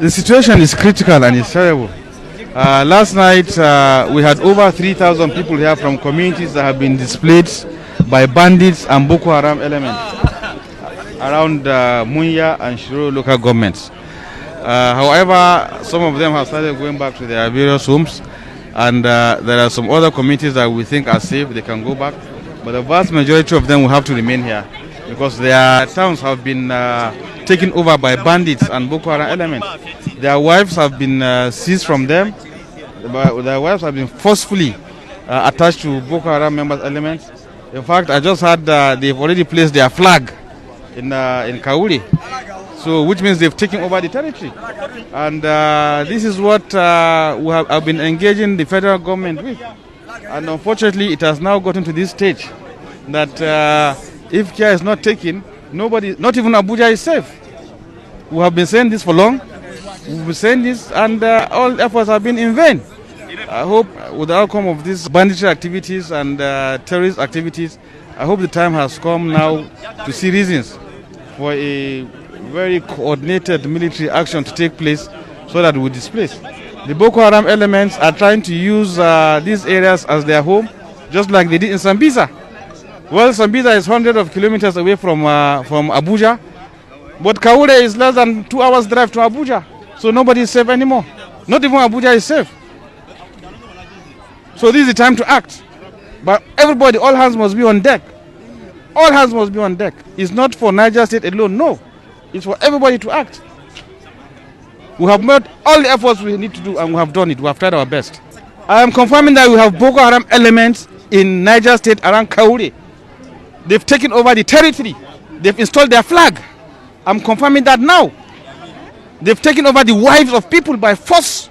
The situation is critical and it's terrible. Last night we had over 3,000 people here from communities that have been displaced by bandits and Boko Haram elements around Munya and Shiro local governments. However, some of them have started going back to their various homes, and there are some other communities that we think are safe, they can go back. But the vast majority of them will have to remain here because their towns have been taken over by bandits and Boko Haram elements. Their wives have been seized from them. Their wives have been forcefully attached to Boko Haram members elements. In fact, I just heard they've already placed their flag in Kauri, so which means they've taken over the territory. And this is what we have been engaging the federal government with. And unfortunately, it has now gotten to this stage that if care is not taken, nobody, not even Abuja, is safe. We have been saying this for long. We've been saying this, and all efforts have been in vain. I hope with the outcome of these banditry activities and terrorist activities, I hope the time has come now to see reasons for a very coordinated military action to take place so that we displace. The Boko Haram elements are trying to use these areas as their home, just like they did in Sambisa. Well, Sambisa is hundreds of kilometers away from Abuja, but Kaure is less than 2 hours drive to Abuja, so nobody is safe anymore. Not even Abuja is safe. So this is the time to act. But everybody, all hands must be on deck. All hands must be on deck. It's not for Niger State alone, no. It's for everybody to act. We have made all the efforts we need to do, and we have done it. We have tried our best. I am confirming that we have Boko Haram elements in Niger State around Kauri. They've taken over the territory. They've installed their flag. I'm confirming that now. They've taken over the wives of people by force.